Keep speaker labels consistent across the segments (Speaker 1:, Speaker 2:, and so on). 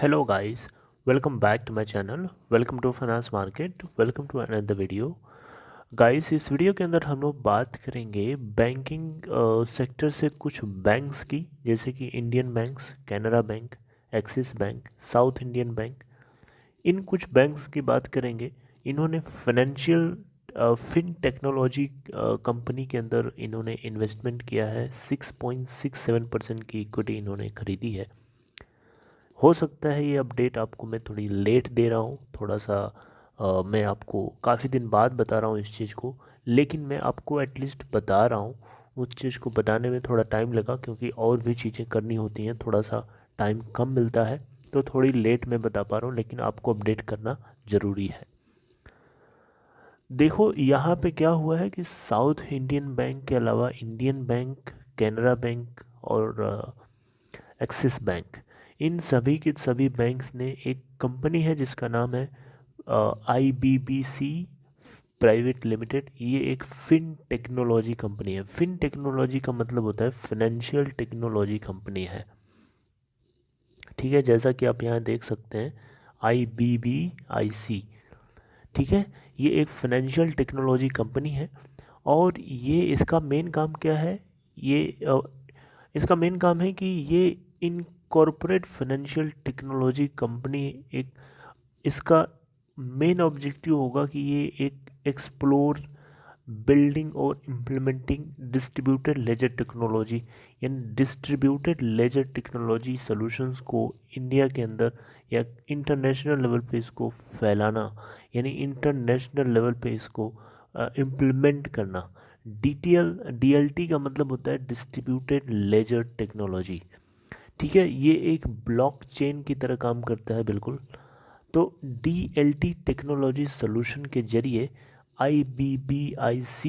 Speaker 1: Hello guys, welcome back to my channel. Welcome to Finance Market. Welcome to another video. Guys इस video के अंदर हम लोग बात करेंगे बैंकिंग सेक्टर से कुछ बैंक्स की, जैसे कि Indian banks, Canara bank, Axis bank, South Indian bank. इन कुछ बैंक्स की बात करेंगे। इन्होंने फाइनेंशियल फिन टेक्नोलॉजी कंपनी के अंदर इन्होंने इन्वेस्टमेंट किया है। 6.67% की इक्विटी इन्होंने खरीदी है। हो सकता है ये अपडेट आपको मैं थोड़ी लेट दे रहा हूँ, थोड़ा सा मैं आपको काफ़ी दिन बाद बता रहा हूँ इस चीज़ को, लेकिन मैं आपको एटलीस्ट बता रहा हूँ। उस चीज़ को बताने में थोड़ा टाइम लगा क्योंकि और भी चीज़ें करनी होती हैं, थोड़ा सा टाइम कम मिलता है, तो थोड़ी लेट मैं बता पा रहा हूँ, लेकिन आपको अपडेट करना ज़रूरी है। देखो यहाँ पे क्या हुआ है कि साउथ इंडियन बैंक के अलावा इंडियन बैंक, कैनरा बैंक और एक्सिस बैंक, इन सभी के सभी बैंक्स ने एक कंपनी है जिसका नाम है IBBC प्राइवेट लिमिटेड। ये एक फिन टेक्नोलॉजी कंपनी है। फिन टेक्नोलॉजी का मतलब होता है फाइनेंशियल टेक्नोलॉजी कंपनी है, ठीक है। जैसा कि आप यहाँ देख सकते हैं IBBIC, ठीक है। ये एक फाइनेंशियल टेक्नोलॉजी कंपनी है और ये इसका मेन काम क्या है, ये इसका मेन काम है कि ये in corporate financial technology company एक, इसका मेन ऑब्जेक्टिव होगा कि ये एक एक्सप्लोर बिल्डिंग और इम्प्लीमेंटिंग डिस्ट्रीब्यूटेड लेजर टेक्नोलॉजी, यानी डिस्ट्रीब्यूटेड लेजर टेक्नोलॉजी सॉल्यूशंस को इंडिया के अंदर या इंटरनेशनल लेवल पे इसको फैलाना, यानी इंटरनेशनल लेवल पे इसको इम्प्लीमेंट करना। DLT का मतलब होता है डिस्ट्रीब्यूटेड लेजर टेक्नोलॉजी, ठीक है। ये एक ब्लॉकचेन की तरह काम करता है, बिल्कुल। तो DLT टेक्नोलॉजी सॉल्यूशन के जरिए IBBIC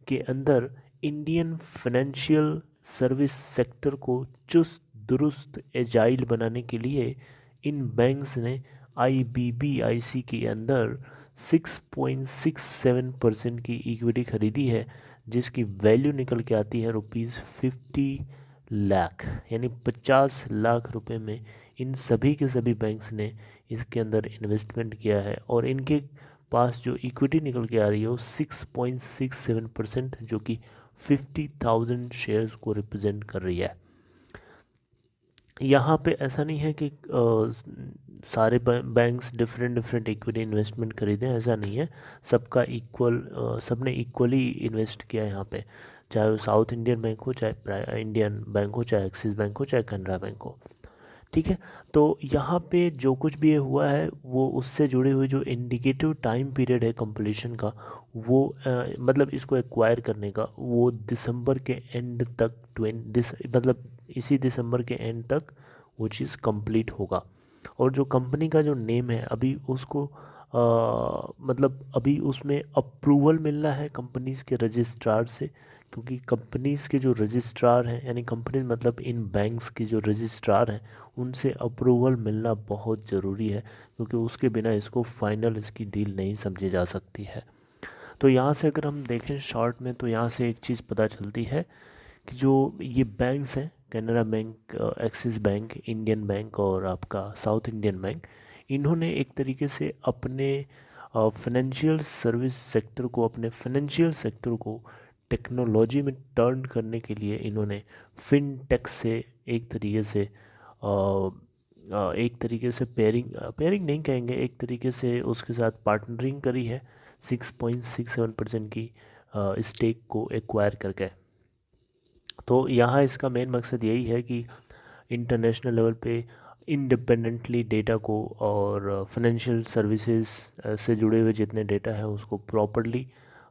Speaker 1: के अंदर इंडियन फाइनेंशियल सर्विस सेक्टर को चुस्त दुरुस्त एजाइल बनाने के लिए इन बैंक्स ने IBBIC के अंदर 6.67% की इक्विटी खरीदी है, जिसकी वैल्यू निकल के आती है ₹50 लाख, यानी 50 लाख रुपए में इन सभी के सभी बैंक्स ने इसके अंदर इन्वेस्टमेंट किया है। और इनके पास जो इक्विटी निकल के आ रही है वो 6.67%, जो कि 50,000 शेयर्स को रिप्रेजेंट कर रही है। यहाँ पे ऐसा नहीं है कि सारे banks different different equity investment खरीदें, ऐसा नहीं है। सबका इक्वल, सबने इक्वली इन्वेस्ट किया है यहाँ पे, चाहे वो साउथ इंडियन बैंक हो, चाहे इंडियन बैंक हो, चाहे एक्सिस बैंक हो, चाहे कैनरा बैंक हो, ठीक है। तो यहाँ पे जो कुछ भी ये हुआ है वो उससे जुड़े हुए जो इंडिकेटिव टाइम पीरियड है कंप्लीशन का, वो मतलब इसको एक्वायर करने का, वो दिसंबर के एंड तक मतलब इसी दिसंबर के एंड तक वो चीज़ कंप्लीट होगा। और जो कंपनी का जो नेम है अभी उसको मतलब अभी उसमें अप्रूवल मिलना है कंपनीज़ के रजिस्ट्रार से, क्योंकि कंपनीज़ के जो रजिस्ट्रार हैं, यानी कंपनी मतलब इन बैंक्स के जो रजिस्ट्रार हैं, उनसे अप्रूवल मिलना बहुत ज़रूरी है, क्योंकि उसके बिना इसको फाइनल इसकी डील नहीं समझी जा सकती है। तो यहाँ से अगर हम देखें शॉर्ट में, तो यहाँ से एक चीज़ पता चलती है कि जो ये बैंक्स हैं, Canara bank, Axis bank, Indian bank और आपका साउथ इंडियन बैंक, इन्होंने एक तरीके से अपने फाइनेंशियल सर्विस सेक्टर को, अपने फाइनेंशियल सेक्टर को टेक्नोलॉजी में टर्न करने के लिए इन्होंने फिनटेक से एक तरीके से पेयरिंग नहीं कहेंगे, एक तरीके से उसके साथ पार्टनरिंग करी है 6.67% की स्टेक को एक्वायर करके। तो यहाँ इसका मेन मकसद यही है कि इंटरनेशनल लेवल पे इंडिपेंडेंटली डेटा को और फाइनेंशियल सर्विसेज से जुड़े हुए जितने डेटा हैं उसको प्रॉपरली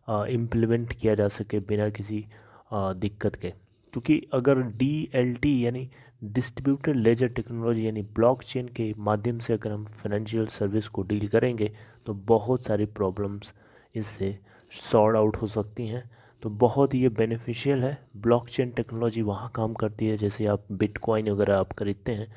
Speaker 1: इम्प्लीमेंट किया जा सके बिना किसी दिक्कत के। क्योंकि अगर DLT यानी डिस्ट्रीब्यूटेड लेजर टेक्नोलॉजी यानी ब्लॉकचेन के माध्यम से अगर हम फाइनेंशियल सर्विस को डील करेंगे तो बहुत सारी प्रॉब्लम्स इससे सॉर्ट आउट हो सकती हैं। तो बहुत ये बेनिफिशियल है। ब्लॉकचेन टेक्नोलॉजी वहाँ काम करती है, जैसे आप बिटकॉइन वगैरह आप खरीदते हैं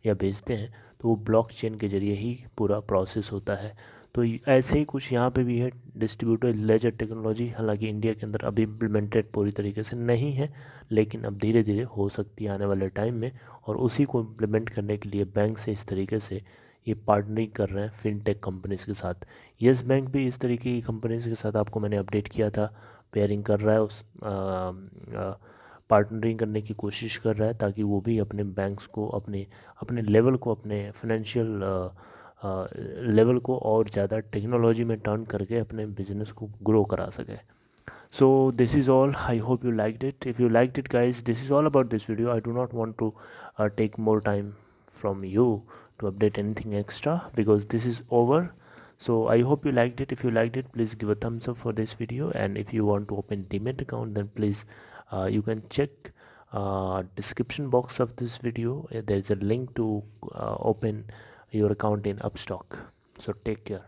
Speaker 1: या बेचते हैं तो वो ब्लॉकचेन के ज़रिए ही पूरा प्रोसेस होता है। तो ऐसे ही कुछ यहाँ पे भी है डिस्ट्रीब्यूटेड लेजर टेक्नोलॉजी। हालांकि इंडिया के अंदर अभी इम्प्लीमेंटेड पूरी तरीके से नहीं है, लेकिन अब धीरे धीरे हो सकती है आने वाले टाइम में। और उसी को इम्प्लीमेंट करने के लिए बैंक से इस तरीके से ये पार्टनरिंग कर रहे हैं फिनटेक कंपनीज के साथ। येस बैंक भी इस तरीके की कंपनीज के साथ, आपको मैंने अपडेट किया था, पेयरिंग कर रहा है, उस पार्टनरिंग करने की कोशिश कर रहा है, ताकि वो भी अपने बैंक्स को अपने अपने लेवल को, अपने फाइनेंशियल लेवल को और ज़्यादा टेक्नोलॉजी में टर्न करके अपने बिजनेस को ग्रो करा सके। So this is all. I hope you liked it. If you liked it, guys, this is all about this video. I do not want to take more time from you to update anything extra, because this is over. So I hope you liked it. If you liked it, please give a thumbs up for this video. And if you want to open Demat account, then please you can check description box of this video. There is a link to open your account in Upstock. So take care.